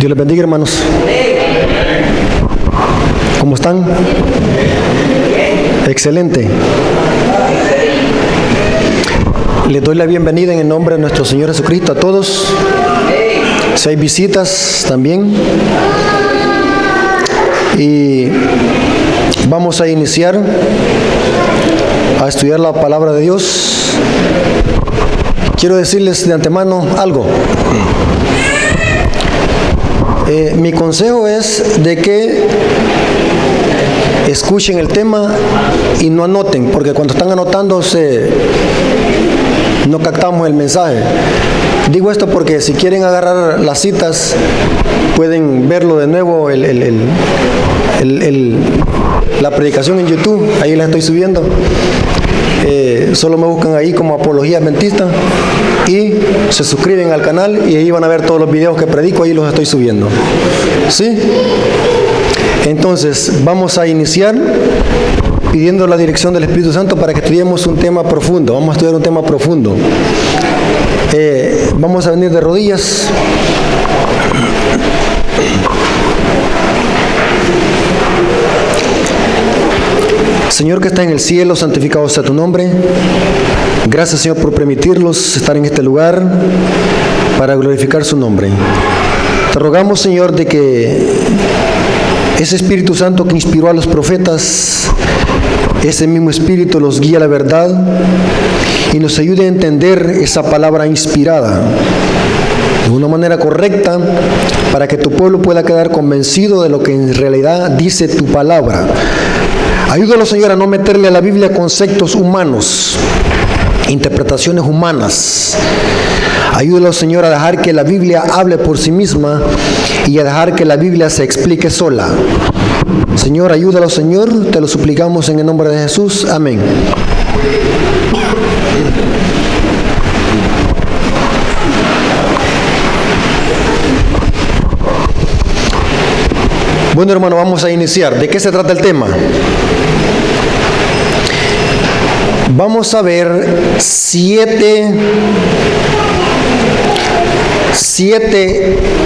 Dios les bendiga, hermanos. ¿Cómo están? Excelente. Les doy la bienvenida en el nombre de nuestro Señor Jesucristo a todos. Si hay visitas también. Y vamos a iniciar a estudiar la palabra de Dios. Quiero decirles de antemano algo. Mi consejo es de que escuchen el tema y no anoten, porque cuando están anotando no captamos el mensaje. Digo esto porque si quieren agarrar las citas, pueden verlo de nuevo, la predicación en YouTube, ahí la estoy subiendo. Solo me buscan ahí como Apología Adventista y se suscriben al canal y ahí van a ver todos los videos que predico, ahí los estoy subiendo. ¿Sí? Entonces, vamos a iniciar pidiendo la dirección del Espíritu Santo para que estudiemos un tema profundo. Vamos a estudiar un tema profundo. Vamos a venir de rodillas. Señor que está en el cielo, santificado sea tu nombre. Gracias, Señor, por permitirnos estar en este lugar para glorificar su nombre. Te rogamos, Señor, de que ese Espíritu Santo que inspiró a los profetas, ese mismo Espíritu los guía a la verdad y nos ayude a entender esa palabra inspirada de una manera correcta para que tu pueblo pueda quedar convencido de lo que en realidad dice tu palabra. Ayúdalo, Señor, a no meterle a la Biblia conceptos humanos, interpretaciones humanas. Ayúdalo, Señor, a dejar que la Biblia hable por sí misma y a dejar que la Biblia se explique sola. Señor, ayúdalo, Señor, te lo suplicamos en el nombre de Jesús. Amén. Bueno, hermano, vamos a iniciar. ¿De qué se trata el tema? Vamos a ver siete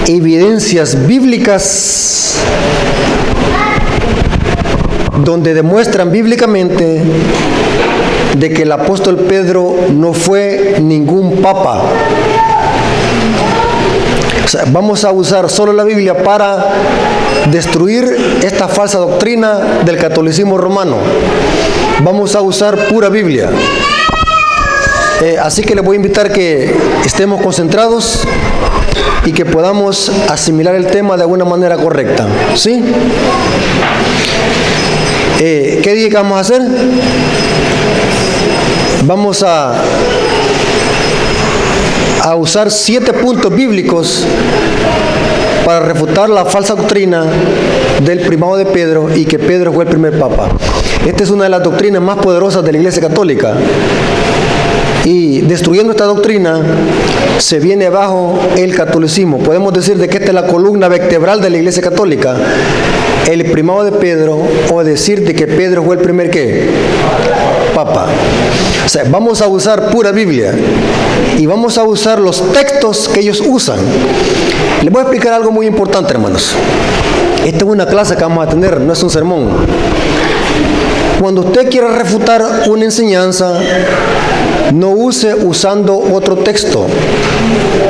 evidencias bíblicas donde demuestran bíblicamente de que el apóstol Pedro no fue ningún papa. O sea, vamos a usar solo la Biblia para destruir esta falsa doctrina del catolicismo romano. Vamos a usar pura Biblia. Así que les voy a invitar que estemos concentrados y que podamos asimilar el tema de una manera correcta. ¿Sí? ¿Qué dije que vamos a hacer? Vamos a usar 7 puntos bíblicos para refutar la falsa doctrina del primado de Pedro y que Pedro fue el primer papa. Esta es una de las doctrinas más poderosas de la Iglesia Católica. Y destruyendo esta doctrina se viene abajo el catolicismo. Podemos decir de que esta es la columna vertebral de la Iglesia Católica, el primado de Pedro, o decir de que Pedro fue el primer ¿qué? Papa. O sea, vamos a usar pura Biblia y vamos a usar los textos que ellos usan. Les voy a explicar algo muy importante, hermanos. Esta es una clase que vamos a tener, no es un sermón. Cuando usted quiera refutar una enseñanza, no use usando otro texto.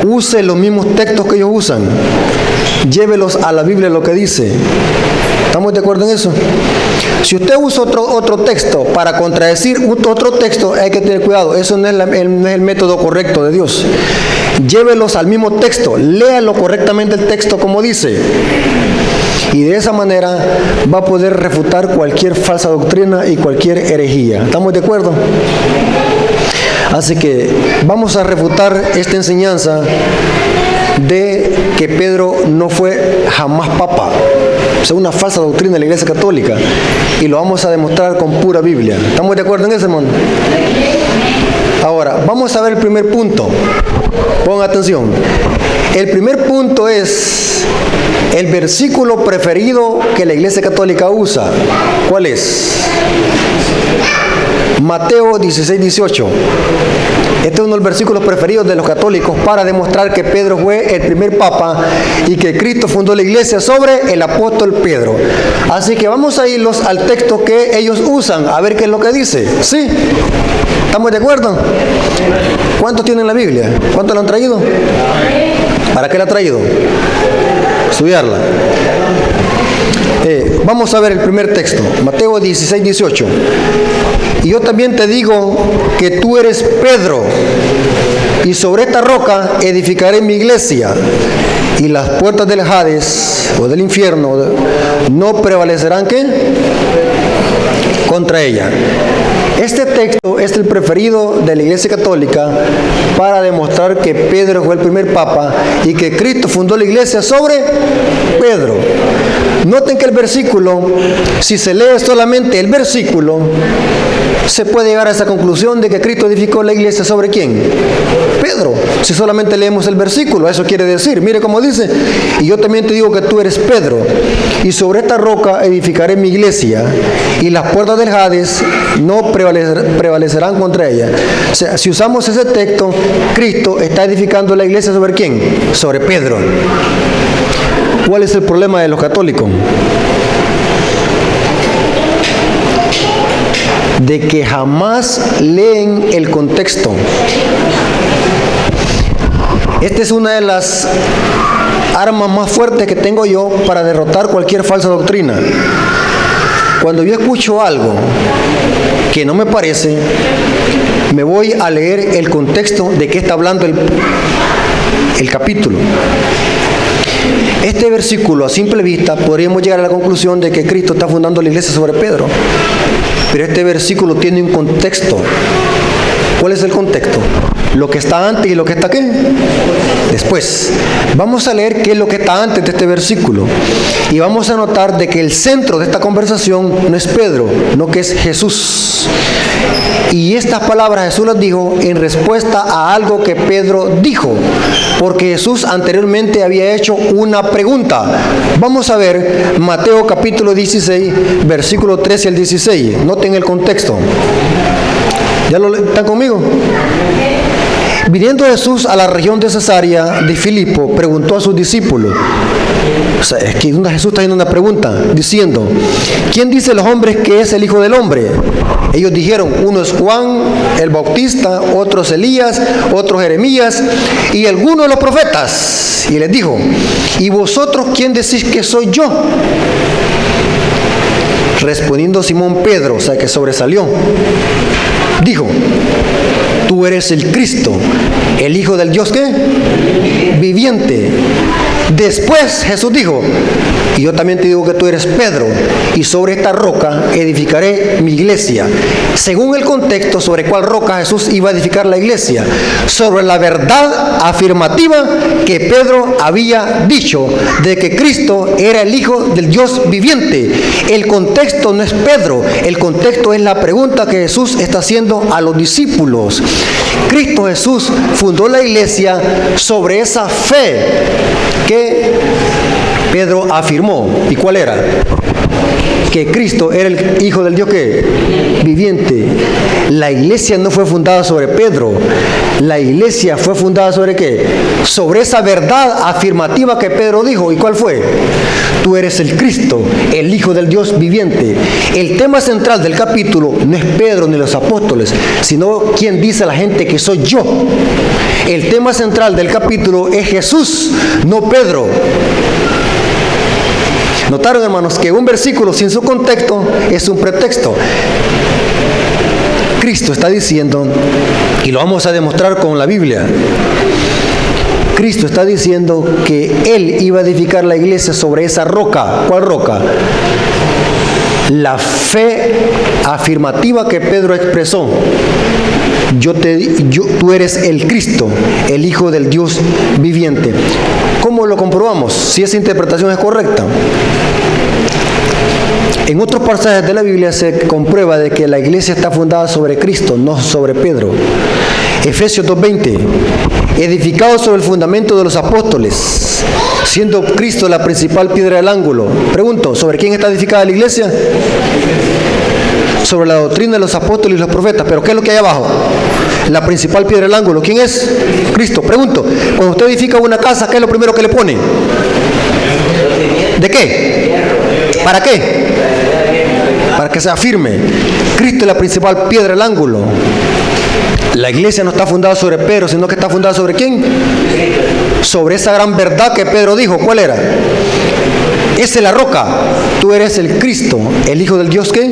Use los mismos textos que ellos usan. Llévelos a la Biblia lo que dice. ¿Estamos de acuerdo en eso? Si usted usa otro texto para contradecir otro texto, hay que tener cuidado. Eso no es el método correcto de Dios. Llévelos al mismo texto. Léalo correctamente el texto como dice. Y de esa manera va a poder refutar cualquier falsa doctrina y cualquier herejía. ¿Estamos de acuerdo? Así que vamos a refutar esta enseñanza de que Pedro no fue jamás papa. O sea, una falsa doctrina de la Iglesia Católica. Y lo vamos a demostrar con pura Biblia. ¿Estamos de acuerdo en eso, hermano? Ahora, vamos a ver el primer punto. Pongan atención. El primer punto es el versículo preferido que la Iglesia Católica usa. ¿Cuál es? Mateo 16, 18. Este es uno de los versículos preferidos de los católicos para demostrar que Pedro fue el primer papa y que Cristo fundó la iglesia sobre el apóstol Pedro. Así que vamos a irlos al texto que ellos usan, a ver qué es lo que dice. ¿Sí? ¿Estamos de acuerdo? ¿Cuántos tienen la Biblia? ¿Cuántos la han traído? ¿Para qué la ha traído? Estudiarla. Vamos a ver el primer texto, Mateo 16, 18. Y yo también te digo que tú eres Pedro, y sobre esta roca edificaré mi iglesia, y las puertas del Hades, o del infierno, no prevalecerán, ¿qué? Contra ella. Este texto es el preferido de la Iglesia Católica para demostrar que Pedro fue el primer papa y que Cristo fundó la iglesia sobre Pedro. Noten que el versículo, si se lee solamente el versículo, se puede llegar a esa conclusión de que Cristo edificó la iglesia sobre ¿quién? Pedro. Si solamente leemos el versículo, eso quiere decir, mire cómo dice, y yo también te digo que tú eres Pedro, y sobre esta roca edificaré mi iglesia, y las puertas del Hades no prevalecerán contra ella. O sea, si usamos ese texto, Cristo está edificando la iglesia sobre ¿quién? Sobre Pedro. ¿Cuál es el problema de los católicos? De que jamás leen el contexto. Esta es una de las armas más fuertes que tengo yo para derrotar cualquier falsa doctrina. Cuando yo escucho algo que no me parece, me voy a leer el contexto de qué está hablando el capítulo. Este versículo, a simple vista, podríamos llegar a la conclusión de que Cristo está fundando la iglesia sobre Pedro. Pero este versículo tiene un contexto. ¿Cuál es el contexto? Lo que está antes y lo que está ¿qué? Después. Vamos a leer qué es lo que está antes de este versículo. Y vamos a notar de que el centro de esta conversación no es Pedro, no que es Jesús. Y estas palabras Jesús las dijo en respuesta a algo que Pedro dijo, porque Jesús anteriormente había hecho una pregunta. Vamos a ver Mateo capítulo 16, versículo 13 al 16. Noten el contexto. ¿Ya están conmigo? Viniendo Jesús a la región de Cesarea de Filipo, preguntó a sus discípulos. O sea, es que Jesús está haciendo una pregunta, diciendo, ¿quién dice los hombres que es el Hijo del Hombre? Ellos dijeron, uno es Juan el Bautista, otro es Elías, otro Jeremías y alguno de los profetas. Y les dijo, ¿y vosotros quién decís que soy yo? Respondiendo Simón Pedro, o sea que sobresalió, dijo, tú eres el Cristo, el Hijo del Dios ¿qué? Viviente. Después Jesús dijo, y yo también te digo que tú eres Pedro, y sobre esta roca edificaré mi iglesia. Según el contexto, ¿sobre cuál roca Jesús iba a edificar la iglesia? Sobre la verdad afirmativa que Pedro había dicho, de que Cristo era el Hijo del Dios viviente. El contexto no es Pedro, el contexto es la pregunta que Jesús está haciendo a los discípulos. Cristo Jesús fundó la iglesia sobre esa fe que Pedro afirmó. ¿Y cuál era? Que Cristo era el Hijo del Dios ¿qué? Viviente. La iglesia no fue fundada sobre Pedro. La iglesia fue fundada sobre ¿qué? Sobre esa verdad afirmativa que Pedro dijo. ¿Y cuál fue? Tú eres el Cristo, el Hijo del Dios viviente. El tema central del capítulo no es Pedro ni los apóstoles, sino quién dice la gente que soy yo. El tema central del capítulo es Jesús, no Pedro. Notaron, hermanos, que un versículo sin su contexto es un pretexto. Cristo está diciendo, y lo vamos a demostrar con la Biblia, Cristo está diciendo que Él iba a edificar la iglesia sobre esa roca. ¿Cuál roca? La fe afirmativa que Pedro expresó. Tú eres el Cristo, el Hijo del Dios viviente. ¿Cómo lo comprobamos? Si esa interpretación es correcta. En otros pasajes de la Biblia se comprueba de que la iglesia está fundada sobre Cristo, no sobre Pedro. Efesios 2:20, edificado sobre el fundamento de los apóstoles, siendo Cristo la principal piedra del ángulo. Pregunto, ¿sobre quién está edificada la iglesia? sobre la doctrina de los apóstoles y los profetas. Pero ¿qué es lo que hay abajo? La principal piedra del ángulo. ¿Quién es? Cristo. Pregunto, cuando usted edifica una casa, ¿qué es lo primero que le pone? ¿De qué? ¿Para qué? Para que sea firme. Cristo es la principal piedra del ángulo. La iglesia no está fundada sobre Pedro, sino que está fundada sobre ¿quién? Sobre esa gran verdad que Pedro dijo. ¿Cuál era? Esa es la roca. Tú eres el Cristo, el Hijo del Dios ¿qué?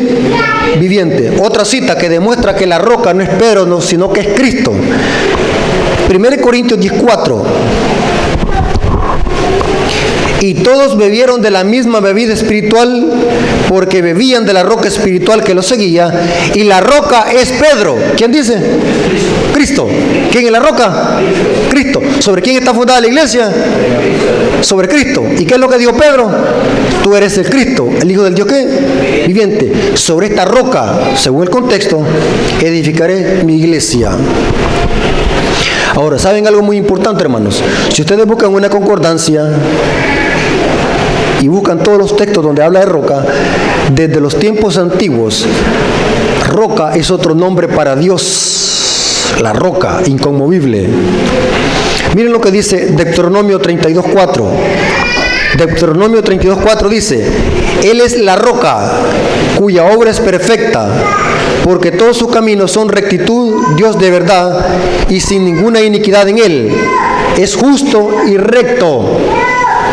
Viviente. Otra cita que demuestra que la roca no es Pedro, no, sino que es Cristo. 1 Corintios 10:4. Y todos bebieron de la misma bebida espiritual, porque bebían de la roca espiritual que los seguía, y la roca es Pedro. ¿Quién dice? Cristo. ¿Quién es la roca? Cristo. ¿Sobre quién está fundada la iglesia? Sobre Cristo. ¿Y qué es lo que dijo Pedro? Tú eres el Cristo, el Hijo del Dios ¿qué? Viviente. Sobre esta roca, según el contexto, edificaré mi iglesia. Ahora, ¿saben algo muy importante, hermanos? Si ustedes buscan una concordancia y buscan todos los textos donde habla de roca, desde los tiempos antiguos, roca es otro nombre para Dios, la roca inconmovible. Miren lo que dice Deuteronomio 32:4. Deuteronomio 32:4 dice: Él es la roca cuya obra es perfecta, porque todos sus caminos son rectitud, Dios de verdad, y sin ninguna iniquidad en él. Es justo y recto.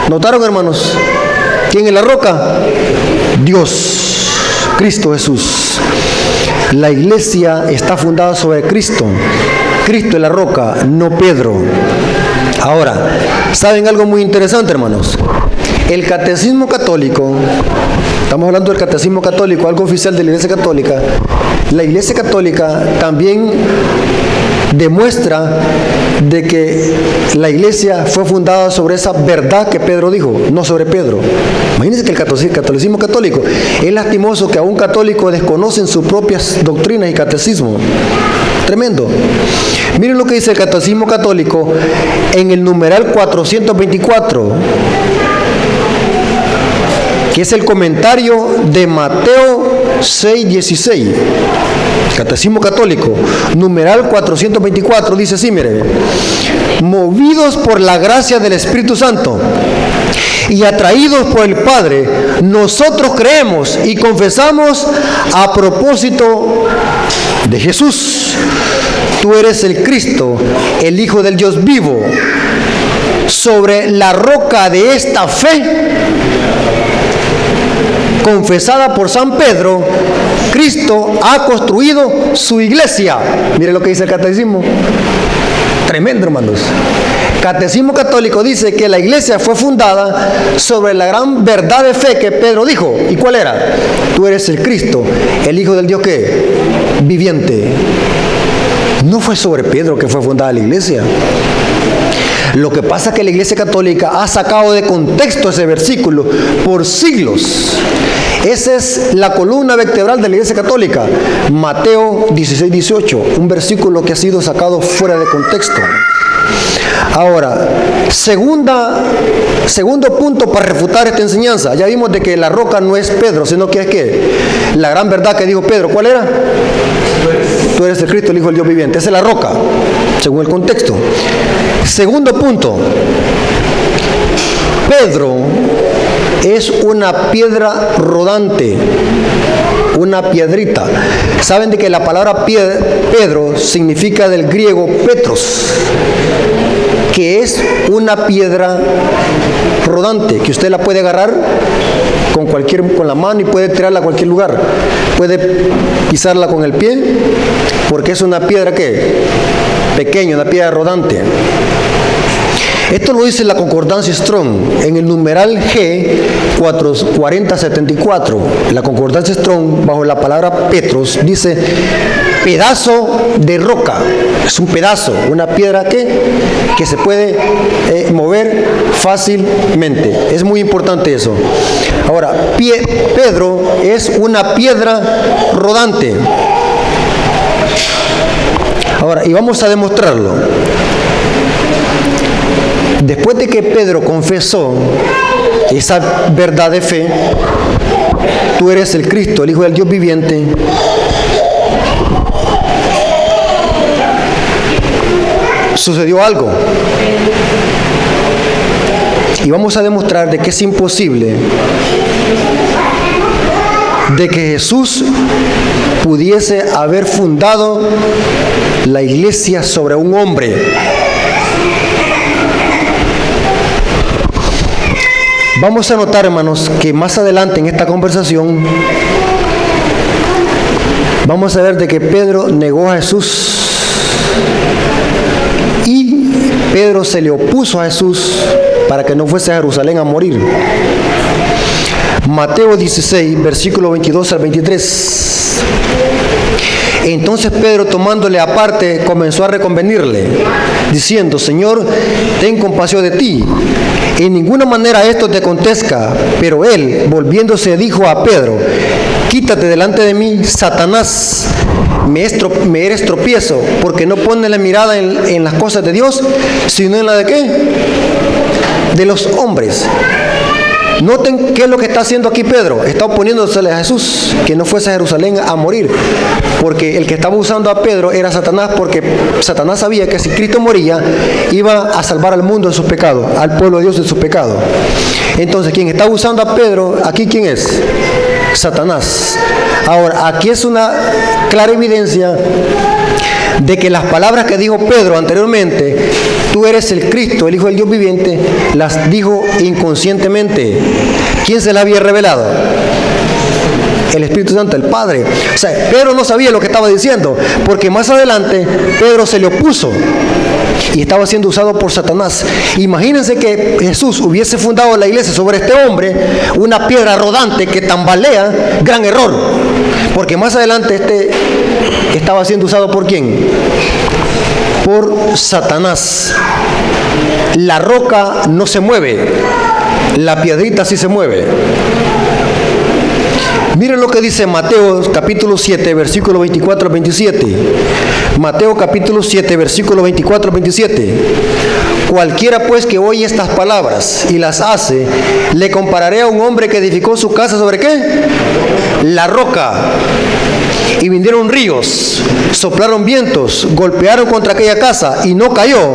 ¿Notaron, hermanos? ¿Quién es la roca? Dios, Cristo Jesús. La iglesia está fundada sobre Cristo. Cristo es la roca, no Pedro. Ahora, ¿saben algo muy interesante, hermanos? El catecismo católico, estamos hablando del catecismo católico, algo oficial de la iglesia católica. La iglesia católica también demuestra de que la iglesia fue fundada sobre esa verdad que Pedro dijo, no sobre Pedro. Imagínense que el catolicismo católico, es lastimoso que aún católicos desconocen sus propias doctrinas y catecismo. Tremendo. Miren lo que dice el catecismo católico en el numeral 424, que es el comentario de Mateo 6:16. Catecismo católico, numeral 424, dice así, mire: movidos por la gracia del Espíritu Santo y atraídos por el Padre, nosotros creemos y confesamos a propósito de Jesús: tú eres el Cristo, el Hijo del Dios vivo. Sobre la roca de esta fe, confesada por San Pedro, Cristo ha construido su iglesia. Mire lo que dice el catecismo. Tremendo, hermanos. Catecismo católico dice que la iglesia fue fundada sobre la gran verdad de fe que Pedro dijo. ¿Y cuál era? Tú eres el Cristo, el Hijo del Dios ¿qué? Viviente. No fue sobre Pedro que fue fundada la iglesia. Lo que pasa es que la iglesia católica ha sacado de contexto ese versículo por siglos. Esa es la columna vertebral de la iglesia católica. Mateo 16:18, un versículo que ha sido sacado fuera de contexto. Ahora, segundo punto para refutar esta enseñanza. Ya vimos de que la roca no es Pedro, sino que es que la gran verdad que dijo Pedro. ¿Cuál era? Tú eres el Cristo, el Hijo del Dios viviente. Esa es la roca, según el contexto. Segundo punto, Pedro es una piedra rodante, una piedrita. ¿Saben de que la palabra Pedro significa del griego Petros, que es una piedra rodante, que usted la puede agarrar con la mano y puede tirarla a cualquier lugar? Puede pisarla con el pie, porque es una piedra ¿qué? Pequeña, una piedra rodante. Esto lo dice la concordancia Strong en el numeral G 4074. La concordancia Strong, bajo la palabra Petros, dice pedazo de roca. Es un pedazo, una piedra que se puede mover fácilmente. Es muy importante eso. Ahora, Pedro es una piedra rodante. Ahora, y vamos a demostrarlo. Después de que Pedro confesó esa verdad de fe, tú eres el Cristo, el Hijo del Dios viviente, sucedió algo. Y vamos a demostrar de que es imposible de que Jesús pudiese haber fundado la iglesia sobre un hombre. Vamos a notar, hermanos, que más adelante en esta conversación vamos a ver de que Pedro negó a Jesús y Pedro se le opuso a Jesús para que no fuese a Jerusalén a morir. Mateo 16, versículo 22 al 23. Entonces Pedro, tomándole aparte, comenzó a reconvenirle, diciendo: Señor, ten compasión de ti. En ninguna manera esto te acontezca. Pero él, volviéndose, dijo a Pedro: Quítate delante de mí, Satanás. Me eres tropiezo, porque no pones la mirada en las cosas de Dios, sino en la de ¿qué? De los hombres. Noten qué es lo que está haciendo aquí Pedro. Está oponiéndosele a Jesús, que no fuese a Jerusalén a morir, porque el que estaba usando a Pedro era Satanás, porque Satanás sabía que si Cristo moría, iba a salvar al mundo de sus pecados, al pueblo de Dios de sus pecados. Entonces, quien está usando a Pedro, aquí ¿quién es? Satanás. Ahora, aquí es una clara evidencia de que las palabras que dijo Pedro anteriormente, tú eres el Cristo, el Hijo del Dios viviente, las dijo inconscientemente. ¿Quién se las había revelado? El Espíritu Santo, el Padre. O sea, Pedro no sabía lo que estaba diciendo, porque más adelante Pedro se le opuso y estaba siendo usado por Satanás. Imagínense que Jesús hubiese fundado la iglesia sobre este hombre, una piedra rodante que tambalea. Gran error, porque más adelante estaba siendo usado ¿por quién? Por Satanás. La roca no se mueve, la piedrita sí se mueve. Miren lo que dice Mateo capítulo 7, versículo 24 al 27. Mateo capítulo 7, versículo 24 al 27. Cualquiera pues que oye estas palabras y las hace, le compararé a un hombre que edificó su casa ¿sobre qué? La roca. Y vinieron ríos, soplaron vientos, golpearon contra aquella casa y no cayó,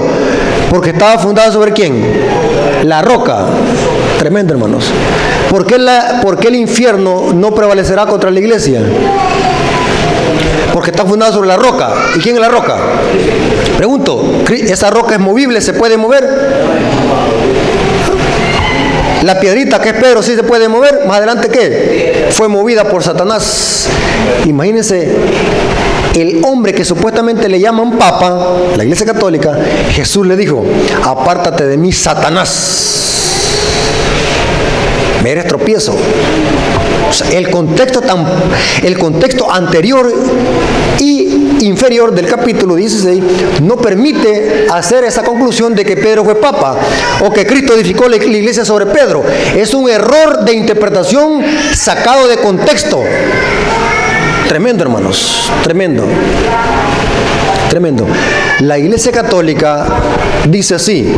porque estaba fundada ¿sobre quién? La roca. Tremendo, hermanos. ¿Por qué el infierno no prevalecerá contra la iglesia? Porque está fundada sobre la roca. ¿Y quién es la roca? Pregunto, ¿esa roca es movible? ¿Se puede mover? La piedrita que es Pedro sí se puede mover. Más adelante ¿qué? Fue movida por Satanás. Imagínense, el hombre que supuestamente le llaman Papa, la Iglesia Católica, Jesús le dijo: apártate de mí, Satanás. Me eres tropiezo. O sea, el contexto anterior y inferior del capítulo 16 no permite hacer esa conclusión de que Pedro fue papa o que Cristo edificó la iglesia sobre Pedro. Es un error de interpretación sacado de contexto. Tremendo, hermanos, tremendo. Tremendo. La Iglesia Católica dice así,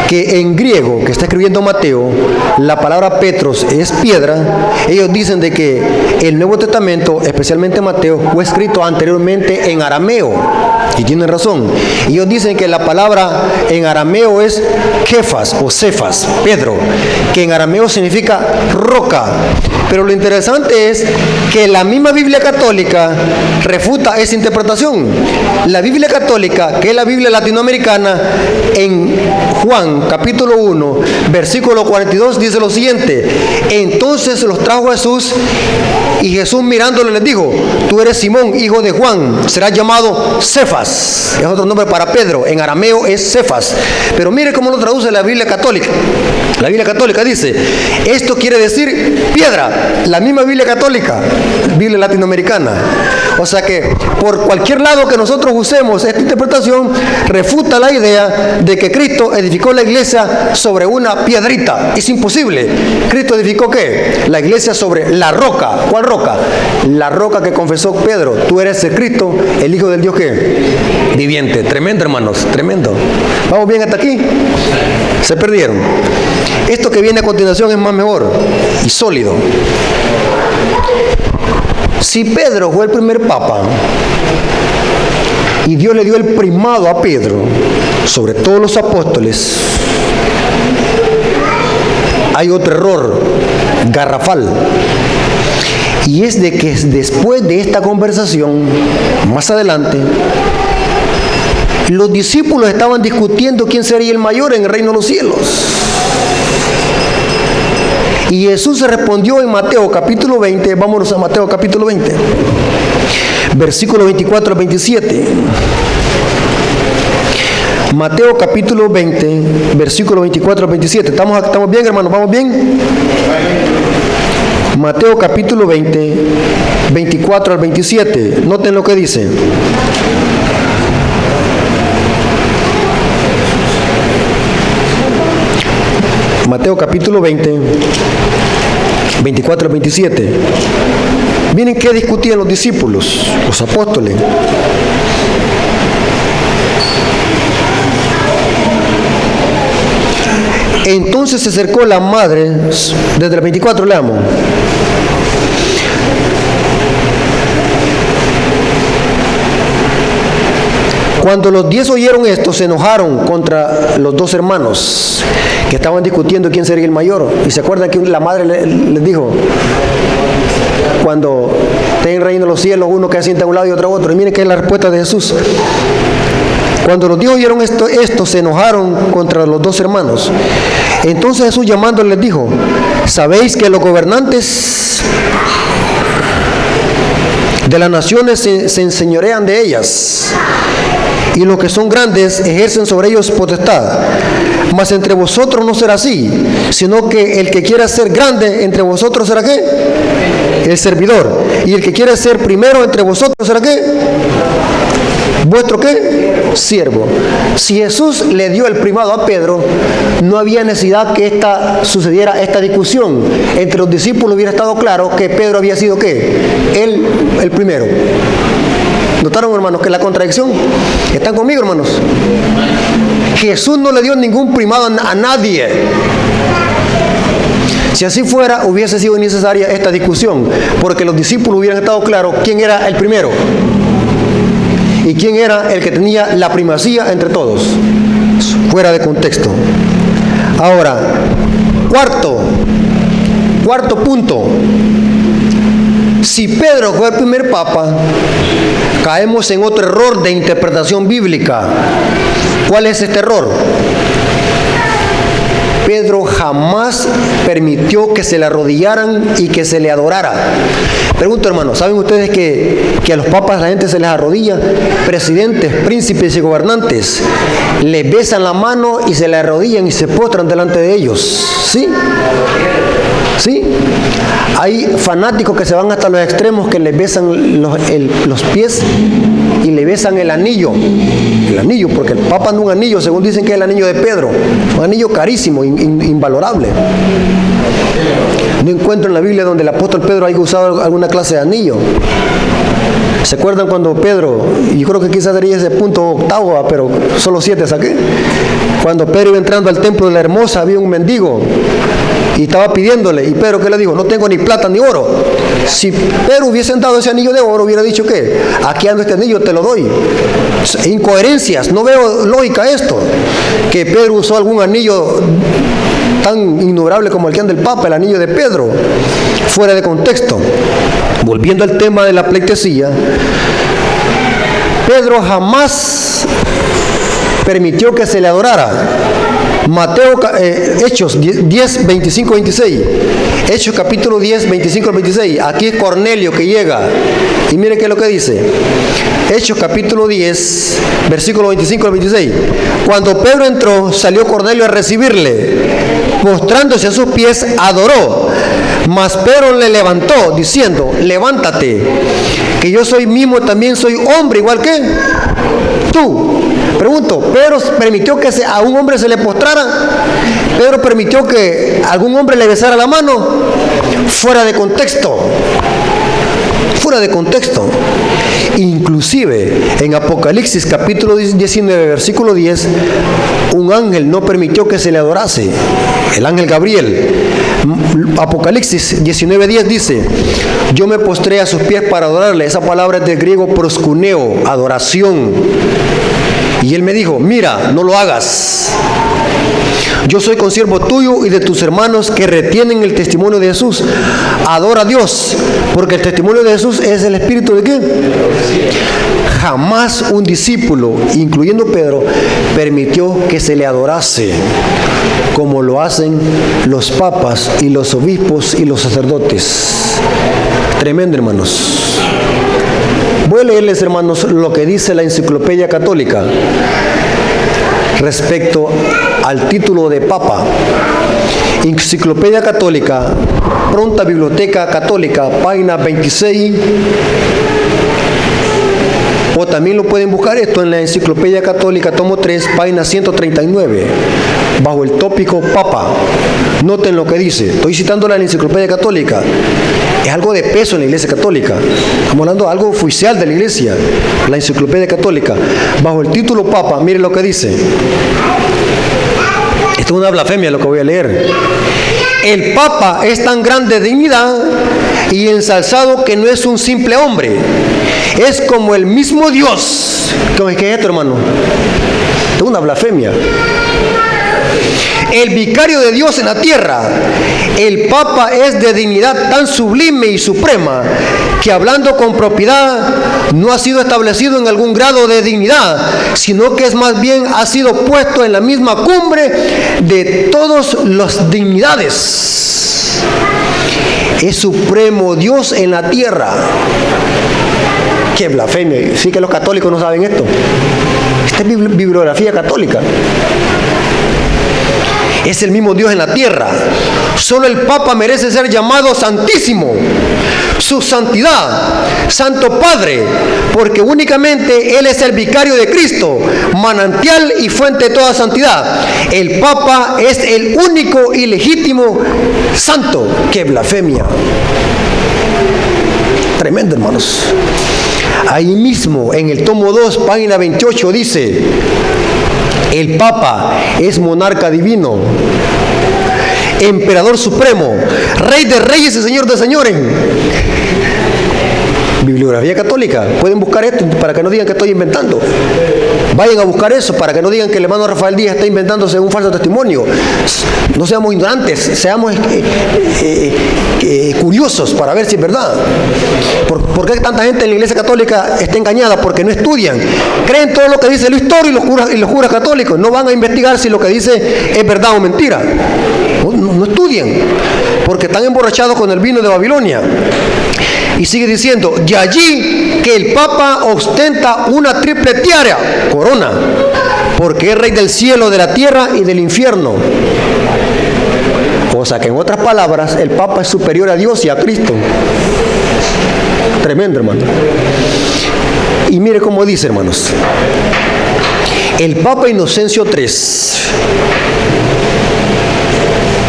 que en griego, que está escribiendo Mateo, la palabra Petros es piedra. Ellos dicen de que el Nuevo Testamento, especialmente Mateo, fue escrito anteriormente en arameo, y tienen razón. Ellos dicen que la palabra en arameo es Kefas o Cefas, Pedro, que en arameo significa roca. Pero lo interesante es que la misma Biblia Católica refuta esa interpretación. La Biblia Católica, que es la Biblia latinoamericana, en Juan capítulo 1, versículo 42, dice lo siguiente: entonces los trajo Jesús, y Jesús mirándolo les dijo: tú eres Simón, hijo de Juan, serás llamado Cefas. Es otro nombre para Pedro, en arameo es Cefas. Pero mire cómo lo traduce la Biblia Católica. La Biblia Católica dice, esto quiere decir piedra. La misma Biblia Católica, Biblia latinoamericana. O sea que por cualquier lado que nosotros usemos esta interpretación, refuta la idea de que Cristo edificó la iglesia sobre una piedrita. Es imposible. ¿Cristo edificó qué? La iglesia sobre la roca. ¿Cuál roca? La roca que confesó Pedro: tú eres el Cristo, el Hijo del Dios ¿qué? Viviente. Tremendo, hermanos, tremendo. ¿Vamos bien hasta aquí? Se perdieron. Esto que viene a continuación es más mejor y sólido. Si Pedro fue el primer papa y Dios le dio el primado a Pedro sobre todos los apóstoles, hay otro error garrafal, y es de que después de esta conversación, más adelante, los discípulos estaban discutiendo quién sería el mayor en el reino de los cielos. Y Jesús se respondió en Mateo capítulo 20, vámonos a Mateo capítulo 20, versículo 24 al 27. Mateo capítulo 20, versículo 24 al 27. ¿Estamos bien, hermanos? ¿Vamos bien? Mateo capítulo 20, 24 al 27. Noten lo que dice. Mateo capítulo 20, 24 al 27. Miren qué discutían los discípulos, los apóstoles. Entonces se acercó la madre, desde el 24 leamos. Cuando los 10 oyeron esto, se enojaron contra los dos hermanos que estaban discutiendo quién sería el mayor. Y se acuerdan que la madre les dijo, cuando estén en el reino de los cielos, uno que asienta a un lado y otro a otro. Y miren que es la respuesta de Jesús. Cuando los 10 oyeron esto, se enojaron contra los dos hermanos. Entonces Jesús llamándoles les dijo, ¿sabéis que los gobernantes de las naciones se enseñorean de ellas, y los que son grandes ejercen sobre ellos potestad? Mas entre vosotros no será así, sino que el que quiera ser grande entre vosotros será ¿qué? El servidor. Y el que quiera ser primero entre vosotros será ¿qué? ¿Vuestro qué? Siervo. Si Jesús le dio el primado a Pedro, no había necesidad que sucediera esta discusión. Entre los discípulos hubiera estado claro que Pedro había sido ¿qué? Él el primero. ¿Notaron, hermanos, que la contradicción? ¿Están conmigo, hermanos? Jesús no le dio ningún primado a nadie. Si así fuera, hubiese sido innecesaria esta discusión, porque los discípulos hubieran estado claros quién era el primero y quién era el que tenía la primacía entre todos. Fuera de contexto. Ahora, cuarto punto. Si Pedro fue el primer papa, caemos en otro error de interpretación bíblica. ¿Cuál es este error? Pedro jamás permitió que se le arrodillaran y que se le adorara. Pregunto, hermanos, ¿saben ustedes que a los papas la gente se les arrodilla? Presidentes, príncipes y gobernantes les besan la mano y se le arrodillan y se postran delante de ellos. ¿Sí? ¿Sí? Hay fanáticos que se van hasta los extremos, que les besan los pies y le besan el anillo. El anillo, porque el Papa anda un anillo, según dicen que es el anillo de Pedro. Un anillo carísimo, invalorable. No encuentro en la Biblia donde el apóstol Pedro haya usado alguna clase de anillo. ¿Se acuerdan cuando Pedro, y yo creo que quizás sería ese punto octavo, pero solo 7 saqué? Cuando Pedro iba entrando al templo de la Hermosa, había un mendigo y estaba pidiéndole, y Pedro, ¿qué le dijo? No tengo ni plata ni oro. Si Pedro hubiesen dado ese anillo de oro, hubiera dicho, ¿qué? Aquí ando este anillo, te lo doy. Incoherencias, no veo lógica esto, que Pedro usó algún anillo tan innumerable como el que anda el Papa, el anillo de Pedro, fuera de contexto. Volviendo al tema de la pleitesía, Pedro jamás permitió que se le adorara. Hechos 10, 25, 26. Hechos capítulo 10, 25 al 26. Aquí es Cornelio que llega. Y mire qué es lo que dice. Hechos capítulo 10, versículo 25 al 26. Cuando Pedro entró, salió Cornelio a recibirle. Postrándose a sus pies, adoró. Mas Pedro le levantó, diciendo, levántate, que yo soy mismo, también soy hombre, igual que tú. Pregunto, ¿Pedro permitió que a un hombre se le postrara? ¿Pedro permitió que algún hombre le besara la mano? Fuera de contexto. Fuera de contexto. Inclusive en Apocalipsis capítulo 19 versículo 10, un ángel no permitió que se le adorase, el ángel Gabriel. Apocalipsis 19:10 dice: yo me postré a sus pies para adorarle. Esa palabra es del griego proskuneo, adoración. Y él me dijo: mira, no lo hagas. Yo soy consiervo tuyo y de tus hermanos que retienen el testimonio de Jesús. Adora a Dios, porque el testimonio de Jesús es el espíritu de ¿qué? Jamás un discípulo, incluyendo Pedro, permitió que se le adorase como lo hacen los papas y los obispos y los sacerdotes. Tremendo, hermanos. Voy a leerles, hermanos, lo que dice la Enciclopedia Católica respecto al título de Papa. Enciclopedia Católica, Pronta Biblioteca Católica, página 26. O también lo pueden buscar esto en la Enciclopedia Católica, tomo 3, página 139, bajo el tópico Papa. Noten lo que dice. Estoy citando la Enciclopedia Católica. Es algo de peso en la Iglesia Católica. Estamos hablando de algo oficial de la Iglesia, la Enciclopedia Católica. Bajo el título Papa, miren lo que dice. Esto es una blasfemia lo que voy a leer. El Papa es tan grande de dignidad y ensalzado que no es un simple hombre. Es como el mismo Dios. ¿Qué es esto, hermano? Esto es una blasfemia. El vicario de Dios en la tierra. El Papa es de dignidad tan sublime y suprema que, hablando con propiedad, no ha sido establecido en algún grado de dignidad, sino que es más bien ha sido puesto en la misma cumbre de todas las dignidades. Es supremo Dios en la tierra. ¡Qué blasfemia! Sí que los católicos no saben esto. Esta es bibliografía católica. Es el mismo Dios en la tierra. Solo el Papa merece ser llamado Santísimo, su santidad, Santo Padre, porque únicamente Él es el vicario de Cristo, manantial y fuente de toda santidad. El Papa es el único y legítimo santo. ¡Qué blasfemia! Tremendo, hermanos. Ahí mismo, en el tomo 2, página 28, dice: el Papa es monarca divino, emperador supremo, rey de reyes y señor de señores. Bibliografía católica. Pueden buscar esto para que no digan que estoy inventando. Vayan a buscar eso para que no digan que el hermano Rafael Díaz está inventándose un falso testimonio. No seamos ignorantes, seamos curiosos para ver si es verdad. ¿Por qué tanta gente en la Iglesia Católica está engañada? Porque no estudian. Creen todo lo que dice Luis Toro y los curas católicos. No van a investigar si lo que dice es verdad o mentira. No estudian, porque están emborrachados con el vino de Babilonia. Y sigue diciendo: y allí que el Papa ostenta una triple tiara, corona, porque es rey del cielo, de la tierra y del infierno. O sea que, en otras palabras, el Papa es superior a Dios y a Cristo. Tremendo, hermano. Y mire cómo dice, hermanos. El Papa Inocencio III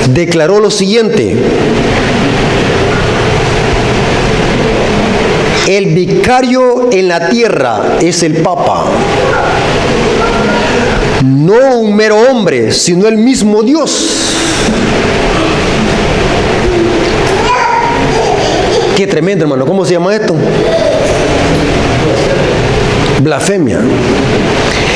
declaró lo siguiente: el vicario en la tierra es el Papa, no un mero hombre, sino el mismo Dios. Qué tremendo, hermano. ¿Cómo se llama esto? Blasfemia.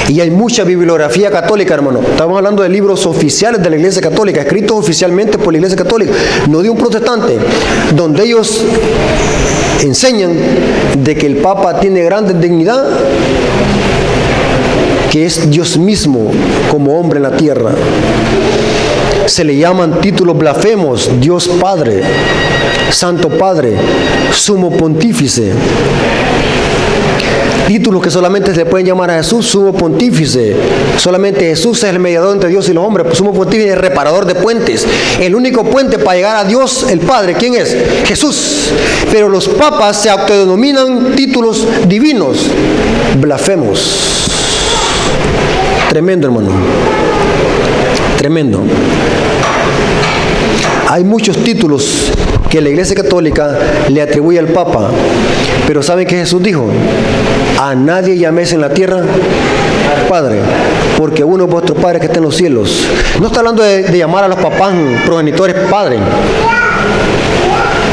Y hay mucha bibliografía católica, hermano. Estamos hablando de libros oficiales de la Iglesia Católica, escritos oficialmente por la Iglesia Católica, no de un protestante, donde ellos enseñan de que el Papa tiene grande dignidad, que es Dios mismo como hombre en la tierra. Se le llaman títulos blasfemos: Dios Padre, Santo Padre, Sumo Pontífice. Títulos que solamente se pueden llamar a Jesús: Sumo Pontífice. Solamente Jesús es el mediador entre Dios y los hombres. Sumo Pontífice es reparador de puentes. El único puente para llegar a Dios el Padre, ¿quién es? Jesús. Pero los papas se autodenominan títulos divinos, blasfemos. Tremendo, hermano. Tremendo. Hay muchos títulos que la Iglesia Católica le atribuye al Papa, pero ¿saben qué Jesús dijo? A nadie llaméis en la tierra Padre, porque uno es vuestro Padre que está en los cielos. No está hablando de llamar a los papás progenitores padre.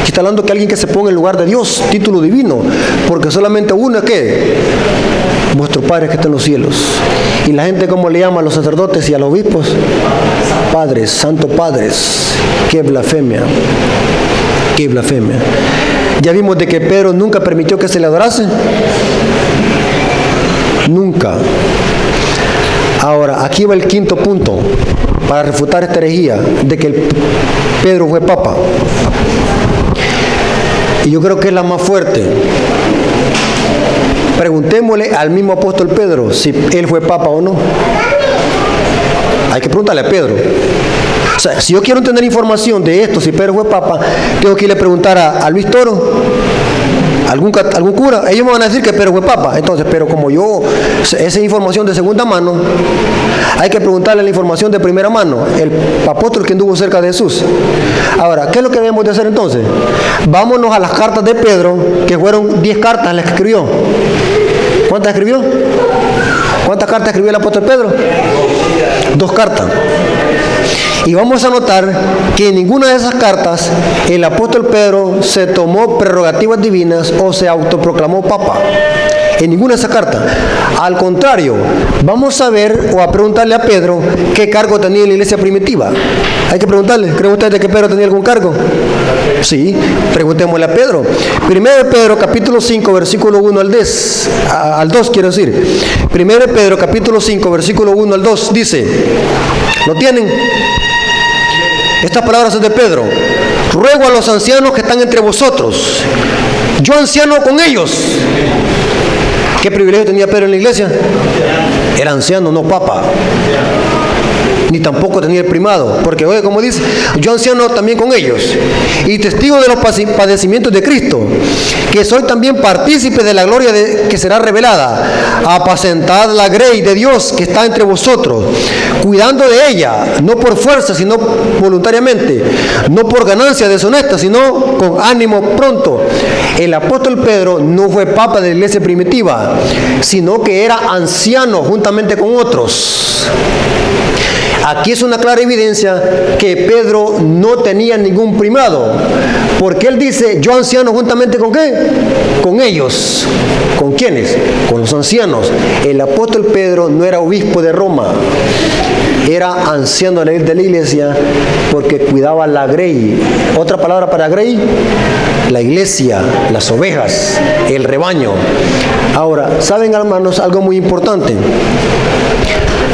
Está hablando que alguien que se ponga en lugar de Dios, título divino, porque solamente uno es que vuestro Padre que está en los cielos. Y la gente, ¿cómo le llama a los sacerdotes y a los obispos? Padres, santos padres. ¡Qué blasfemia! ¡Qué blasfemia! Ya vimos de que Pedro nunca permitió que se le adorase. Nunca. Ahora, aquí va el quinto punto para refutar esta herejía de que Pedro fue papa. Y yo creo que es la más fuerte. Preguntémosle al mismo apóstol Pedro si él fue papa o no. Hay que preguntarle a Pedro. O sea, si yo quiero tener información de esto, si Pedro fue papa, tengo que irle a preguntar a Luis Toro, algún cura. Ellos me van a decir que Pedro fue papa. Entonces, pero como esa es información de segunda mano, hay que preguntarle la información de primera mano, el apóstol que anduvo cerca de Jesús. Ahora, ¿qué es lo que debemos de hacer entonces? Vámonos a las cartas de Pedro, que fueron 10 cartas las que escribió. ¿Cuántas escribió? ¿Cuántas cartas escribió el apóstol Pedro? 2 cartas. Y vamos a notar que en ninguna de esas cartas el apóstol Pedro se tomó prerrogativas divinas o se autoproclamó papa. En ninguna de esas cartas. Al contrario, vamos a ver o a preguntarle a Pedro qué cargo tenía en la iglesia primitiva. Hay que preguntarle, ¿creen ustedes que Pedro tenía algún cargo? Sí, preguntémosle a Pedro. Primero de Pedro, capítulo 5, versículo 1 al 2, quiero decir. Primero de Pedro, capítulo 5, versículo 1 al 2, dice, ¿lo tienen? Estas palabras son de Pedro. Ruego a los ancianos que están entre vosotros, yo anciano con ellos. ¿Qué privilegio tenía Pedro en la iglesia? Era anciano, no papa. Ni tampoco tenía el primado, porque oye, como dice, yo anciano también con ellos, y testigo de los padecimientos de Cristo, que soy también partícipe de la gloria que será revelada. Apacentad la grey de Dios que está entre vosotros, cuidando de ella, no por fuerza, sino voluntariamente, no por ganancia deshonesta, sino con ánimo pronto. El apóstol Pedro no fue papa de la iglesia primitiva, sino que era anciano juntamente con otros. Aquí es una clara evidencia que Pedro no tenía ningún primado, porque él dice, yo anciano juntamente con ¿qué? Con ellos. ¿Con quiénes? Con los ancianos. El apóstol Pedro no era obispo de Roma, era anciano de la iglesia porque cuidaba la grey. Otra palabra para grey, la iglesia, las ovejas, el rebaño. Ahora, ¿saben, hermanos, algo muy importante?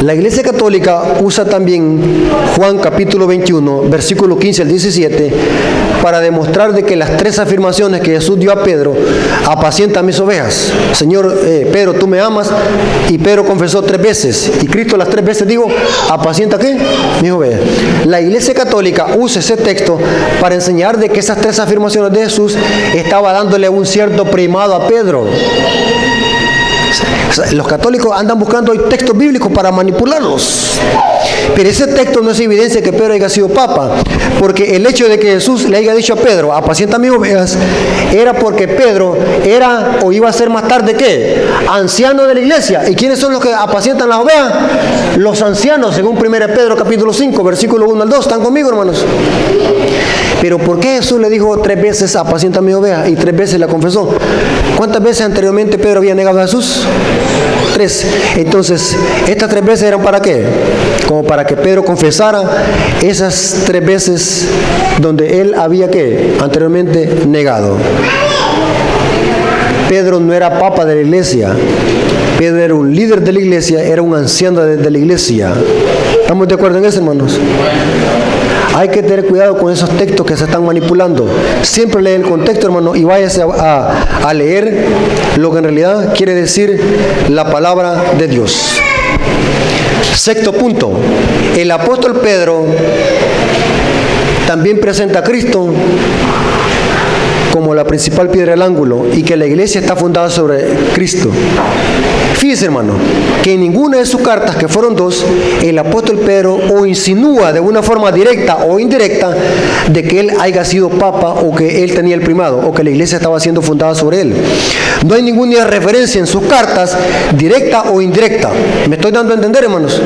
La Iglesia Católica usa también Juan capítulo 21, versículo 15 al 17, para demostrar de que las 3 afirmaciones que Jesús dio a Pedro, apacienta mis ovejas. Señor, Pedro, tú me amas, y Pedro confesó 3 veces, y Cristo las 3 veces dijo, apacienta ¿qué? Mis ovejas. La Iglesia Católica usa ese texto para enseñar de que esas 3 afirmaciones de Jesús estaba dándole un cierto primado a Pedro. Los católicos andan buscando hoy textos bíblicos para manipularlos. Pero ese texto no es evidencia que Pedro haya sido papa, porque el hecho de que Jesús le haya dicho a Pedro, apacienta mis ovejas, era porque Pedro era o iba a ser más tarde ¿qué? Anciano de la iglesia. ¿Y quiénes son los que apacientan las ovejas? Los ancianos, según 1 Pedro capítulo 5, versículo 1 al 2. ¿Están conmigo, hermanos? Pero ¿por qué Jesús le dijo 3 veces apacienta mis ovejas y 3 veces la confesó? ¿Cuántas veces anteriormente Pedro había negado a Jesús? 3. Entonces, estas 3 veces eran ¿para qué? Como para que Pedro confesara esas 3 veces donde él había ¿qué? Anteriormente negado. Pedro no era papa de la iglesia. Pedro era un líder de la iglesia, era un anciano de la iglesia. ¿Estamos de acuerdo en eso, hermanos? Hay que tener cuidado con esos textos que se están manipulando. Siempre lee el contexto, hermano, y váyase a leer lo que en realidad quiere decir la palabra de Dios. 6º punto. El apóstol Pedro también presenta a Cristo como la principal piedra del ángulo y que la iglesia está fundada sobre Cristo. Fíjese, hermano, que en ninguna de sus cartas, que fueron 2, el apóstol Pedro o insinúa de una forma directa o indirecta de que él haya sido papa o que él tenía el primado o que la iglesia estaba siendo fundada sobre él. No hay ninguna referencia en sus cartas, directa o indirecta. ¿Me estoy dando a entender, hermanos?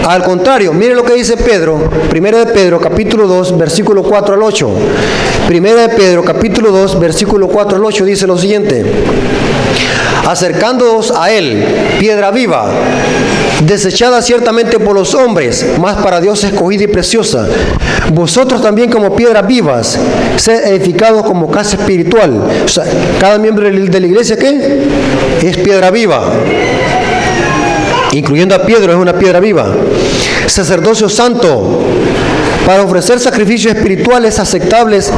Al contrario, mire lo que dice Pedro, 1 de Pedro, capítulo 2, versículo 4 al 8. 1 de Pedro, capítulo 2, versículo 4 al 8, dice lo siguiente: acercándoos a él, piedra viva, desechada ciertamente por los hombres, mas para Dios escogida y preciosa. Vosotros también como piedras vivas, sed edificados como casa espiritual. O sea, cada miembro de la iglesia, ¿qué? Es piedra viva. Incluyendo a Pedro, es una piedra viva. Sacerdocio santo, para ofrecer sacrificios espirituales aceptables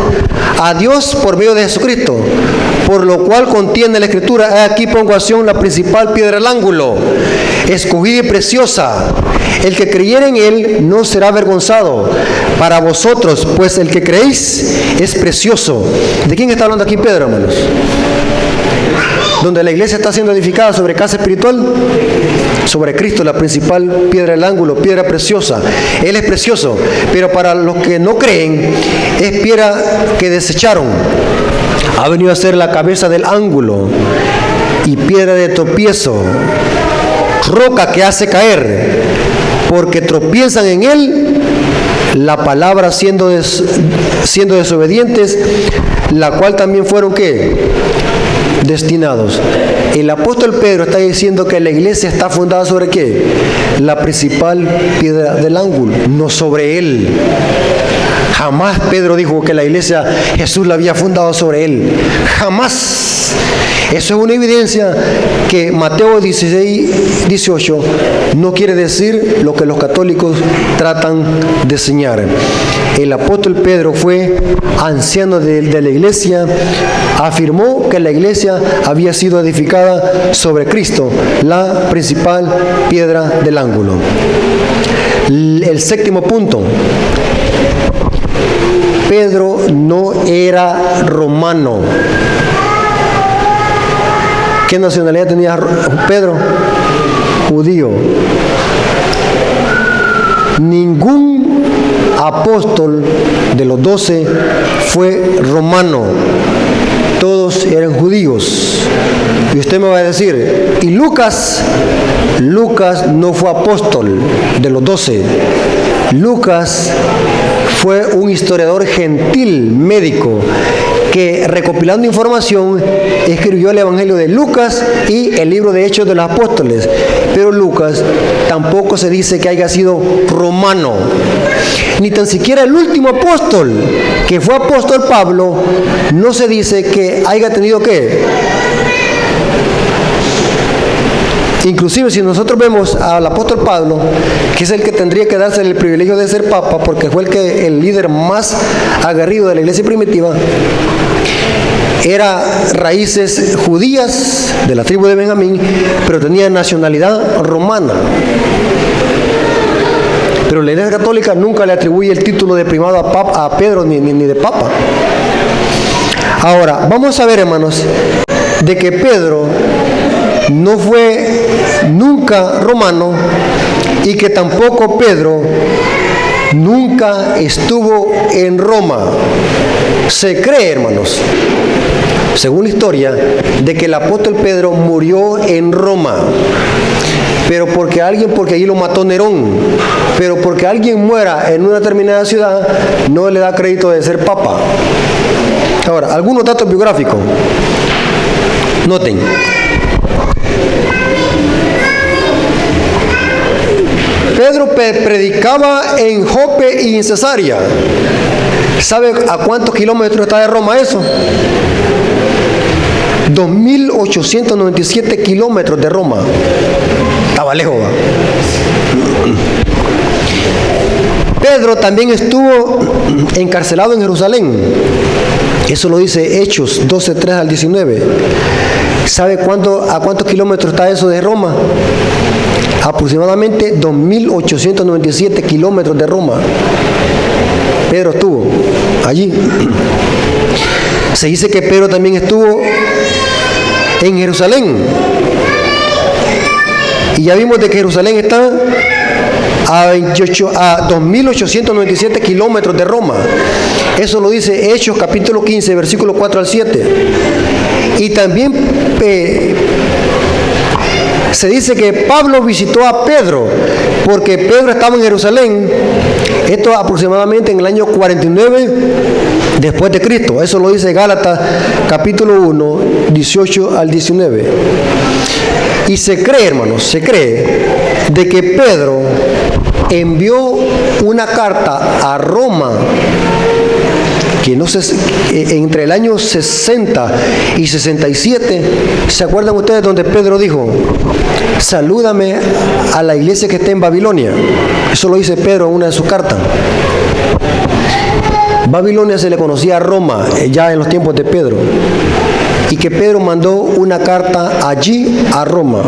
a Dios por medio de Jesucristo, por lo cual contiene la Escritura: aquí pongo a Sión la principal piedra del ángulo, escogida y preciosa. El que creyere en él no será avergonzado. Para vosotros, pues el que creéis es precioso. ¿De quién está hablando aquí Pedro, hermanos? Donde la iglesia está siendo edificada sobre casa espiritual, sobre Cristo, la principal piedra del ángulo, piedra preciosa. Él es precioso, pero para los que no creen, es piedra que desecharon. Ha venido a ser la cabeza del ángulo y piedra de tropiezo, roca que hace caer, porque tropiezan en él, la palabra siendo desobedientes, la cual también fueron, ¿qué? Destinados. El apóstol Pedro está diciendo que la iglesia está fundada sobre ¿qué? La principal piedra del ángulo, no sobre él. Jamás Pedro dijo que la iglesia Jesús la había fundado sobre él. Jamás. Eso es una evidencia que Mateo 16, 18 no quiere decir lo que los católicos tratan de enseñar. El apóstol Pedro fue anciano de la iglesia, afirmó que la iglesia había sido edificada sobre Cristo, la principal piedra del ángulo. El séptimo punto: Pedro no era romano. ¿Qué nacionalidad tenía Pedro? Judío. Ningún apóstol de los 12 fue romano. Todos eran judíos. Y usted me va a decir, ¿y Lucas? Lucas no fue apóstol de los 12. Lucas fue un historiador gentil, médico, que recopilando información escribió el Evangelio de Lucas y el libro de Hechos de los Apóstoles. Pero Lucas tampoco se dice que haya sido romano, ni tan siquiera el último apóstol, que fue apóstol Pablo, no se dice que haya tenido ¿qué? Inclusive si nosotros vemos al apóstol Pablo, que es el que tendría que darse el privilegio de ser papa, porque fue el líder más aguerrido de la iglesia primitiva, era raíces judías de la tribu de Benjamín, pero tenía nacionalidad romana. Pero la iglesia católica nunca le atribuye el título de primado a Pedro ni de papa. Ahora, vamos a ver, hermanos, de que Pedro no fue nunca romano y que tampoco Pedro nunca estuvo en Roma. Se cree, hermanos, según la historia, de que el apóstol Pedro murió en Roma, pero porque allí lo mató Nerón. Pero porque alguien muera en una determinada ciudad no le da crédito de ser papa. Ahora, algunos datos biográficos. Noten. Pedro predicaba en Jope y en Cesarea. ¿Sabe a cuántos kilómetros está de Roma eso? 2.897 kilómetros de Roma. Estaba lejos, ¿va? Pedro también estuvo encarcelado en Jerusalén. Eso lo dice Hechos 12:3 al 19. ¿Sabe a cuántos kilómetros está eso de Roma? Aproximadamente 2.897 kilómetros de Roma. Pedro estuvo allí. Se dice que Pedro también estuvo en Jerusalén. Y ya vimos de que Jerusalén está a 2.897 kilómetros de Roma. Eso lo dice Hechos capítulo 15, versículo 4 al 7. Y también se dice que Pablo visitó a Pedro, porque Pedro estaba en Jerusalén, esto aproximadamente en el año 49 después de Cristo. Eso lo dice Gálatas capítulo 1, 18 al 19. Y se cree, hermanos, se cree de que Pedro envió una carta a Roma, que no sé, entre el año 60 y 67, ¿se acuerdan ustedes donde Pedro dijo: salúdame a la iglesia que está en Babilonia? Eso lo dice Pedro en una de sus cartas. Babilonia se le conocía a Roma ya en los tiempos de Pedro, y que Pedro mandó una carta allí a Roma,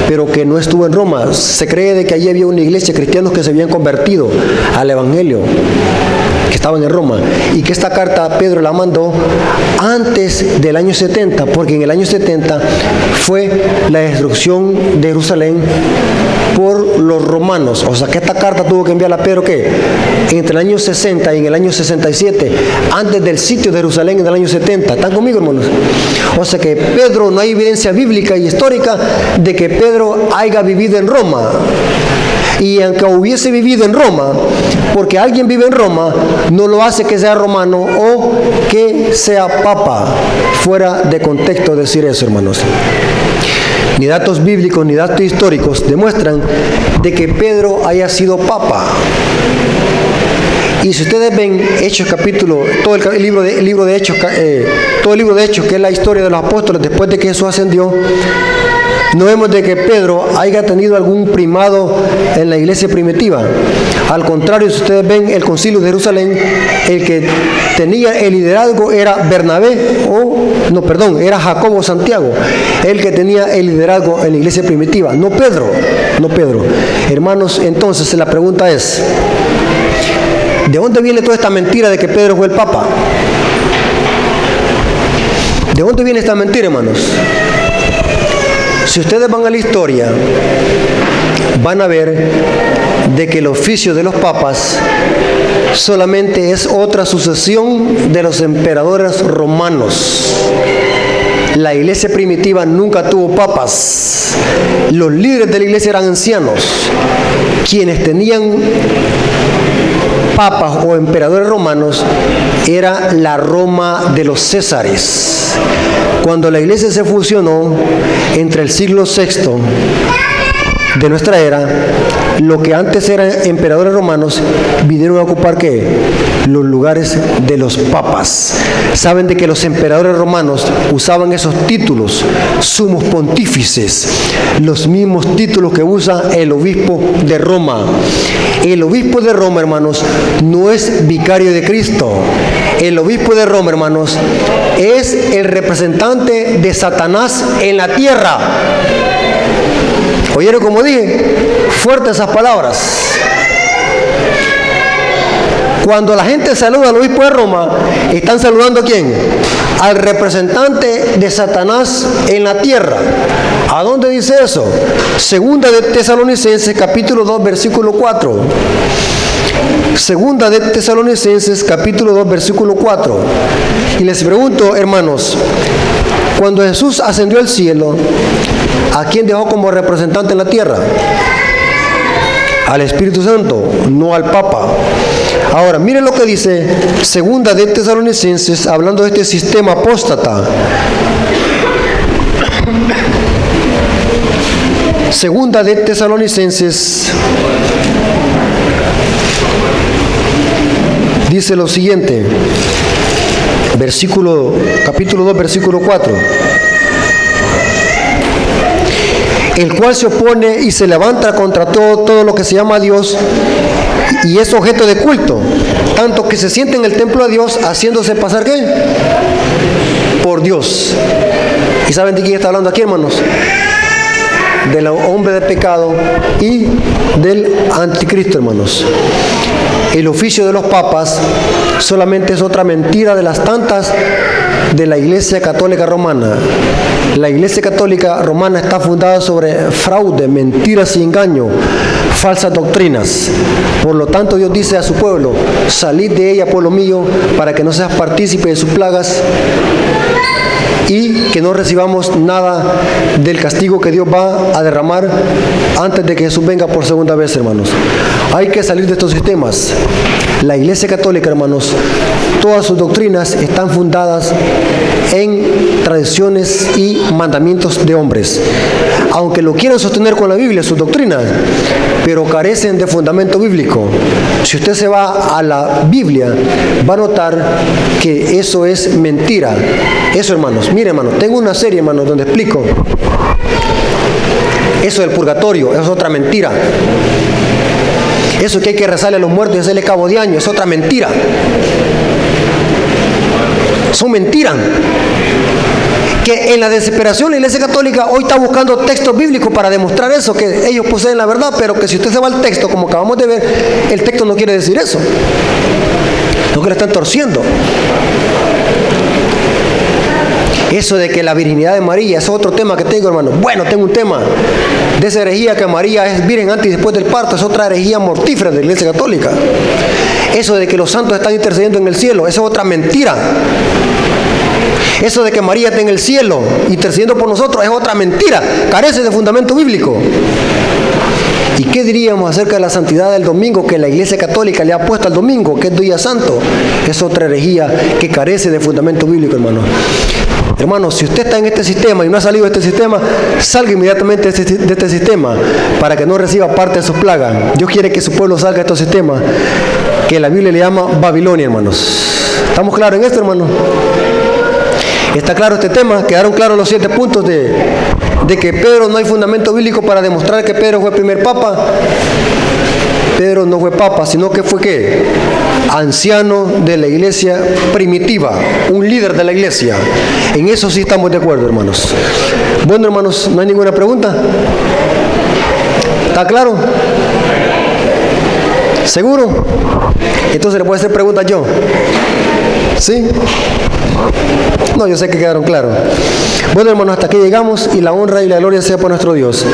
pero que no estuvo en Roma. Se cree de que allí había una iglesia de cristianos que se habían convertido al evangelio, que estaban en Roma, y que esta carta Pedro la mandó antes del año 70, porque en el año 70 fue la destrucción de Jerusalén por los romanos. O sea que esta carta tuvo que enviarla a Pedro, ¿qué? Entre el año 60 y en el año 67, antes del sitio de Jerusalén en el año 70. ¿Están conmigo, hermanos? O sea que Pedro, no hay evidencia bíblica y histórica de que Pedro haya vivido en Roma. Y aunque hubiese vivido en Roma, porque alguien vive en Roma, no lo hace que sea romano o que sea papa. Fuera de contexto decir eso, hermanos. Ni datos bíblicos ni datos históricos demuestran de que Pedro haya sido papa. Y si ustedes ven Hechos capítulo, todo el libro de Hechos, todo el libro de Hechos, que es la historia de los apóstoles después de que Jesús ascendió, no vemos de que Pedro haya tenido algún primado en la iglesia primitiva. Al contrario, si ustedes ven el concilio de Jerusalén, el que tenía el liderazgo era era Jacobo Santiago, el que tenía el liderazgo en la iglesia primitiva, no Pedro. Hermanos, entonces la pregunta es: ¿de dónde viene toda esta mentira de que Pedro fue el papa? ¿De dónde viene esta mentira, hermanos? Si ustedes van a la historia, van a ver de que el oficio de los papas solamente es otra sucesión de los emperadores romanos. La iglesia primitiva nunca tuvo papas. Los líderes de la iglesia eran ancianos. Quienes tenían papas o emperadores romanos era la Roma de los Césares. Cuando la iglesia se fusionó entre el siglo VI de nuestra era, lo que antes eran emperadores romanos vinieron a ocupar ¿qué? Los lugares de los papas. Saben de que los emperadores romanos usaban esos títulos, sumos pontífices, los mismos títulos que usa el obispo de Roma. El obispo de Roma, hermanos, no es vicario de Cristo. El obispo de Roma, hermanos, es el representante de Satanás en la tierra. ¿Oyeron como dije? Fuertes esas palabras. Cuando la gente saluda al obispo de Roma, ¿están saludando a quién? Al representante de Satanás en la tierra. ¿A dónde dice eso? Segunda de Tesalonicenses capítulo 2 versículo 4. Segunda de Tesalonicenses capítulo 2 versículo 4. Y les pregunto, hermanos, cuando Jesús ascendió al cielo, ¿a quién dejó como representante en la tierra? Al Espíritu Santo, no al Papa. Ahora, miren lo que dice Segunda de Tesalonicenses, hablando de este sistema apóstata. Segunda de Tesalonicenses dice lo siguiente, capítulo 2, versículo 4. El cual se opone y se levanta contra todo lo que se llama Dios y es objeto de culto, tanto que se siente en el templo de Dios haciéndose pasar ¿qué? Por Dios. ¿Y saben de quién está hablando aquí, hermanos? Del hombre de pecado y del anticristo, hermanos. El oficio de los papas solamente es otra mentira de las tantas de la Iglesia Católica Romana. La Iglesia Católica Romana está fundada sobre fraude, mentiras y engaño, falsas doctrinas. Por lo tanto, Dios dice a su pueblo: salid de ella, pueblo mío, para que no seas partícipe de sus plagas y que no recibamos nada del castigo que Dios va a derramar antes de que Jesús venga por segunda vez, hermanos. Hay que salir de estos sistemas. La Iglesia Católica, hermanos, todas sus doctrinas están fundadas en tradiciones y mandamientos de hombres. Aunque lo quieran sostener con la Biblia, sus doctrinas, pero carecen de fundamento bíblico. Si usted se va a la Biblia, va a notar que eso es mentira. Eso, hermanos. Mire, hermano, tengo una serie, hermano, donde explico eso del purgatorio. Es otra mentira. Eso que hay que rezarle a los muertos y hacerle cabo de año es otra mentira. Son mentiras. Que en la desesperación la Iglesia Católica hoy está buscando textos bíblicos para demostrar eso, que ellos poseen la verdad, pero que si usted se va al texto, como acabamos de ver, el texto no quiere decir eso. No, que lo están torciendo. Eso de que la virginidad de María es otro tema que tengo, hermano. Bueno, tengo un tema de esa herejía que María es virgen antes y después del parto. Es otra herejía mortífera de la Iglesia Católica. Eso de que los santos están intercediendo en el cielo, eso es otra mentira. Eso de que María está en el cielo intercediendo por nosotros es otra mentira. Carece de fundamento bíblico. ¿Y qué diríamos acerca de la santidad del domingo que la Iglesia Católica le ha puesto al domingo, que es día santo? Es otra herejía que carece de fundamento bíblico, hermano. Hermano, si usted está en este sistema y no ha salido de este sistema, salga inmediatamente de este sistema para que no reciba parte de sus plagas. Dios quiere que su pueblo salga de estos sistemas que la Biblia le llama Babilonia, hermanos. ¿Estamos claros en esto, hermano? ¿Está claro este tema? ¿Quedaron claros los 7 puntos de que Pedro no hay fundamento bíblico para demostrar que Pedro fue el primer papa? Pedro no fue papa, sino que fue ¿qué? Anciano de la iglesia primitiva, un líder de la iglesia. En eso sí estamos de acuerdo, hermanos. Bueno, hermanos, ¿no hay ninguna pregunta? ¿Está claro? ¿Seguro? Entonces le puedo hacer preguntas yo. ¿Sí? No, yo sé que quedaron claros. Bueno, hermanos, hasta aquí llegamos y la honra y la gloria sea por nuestro Dios.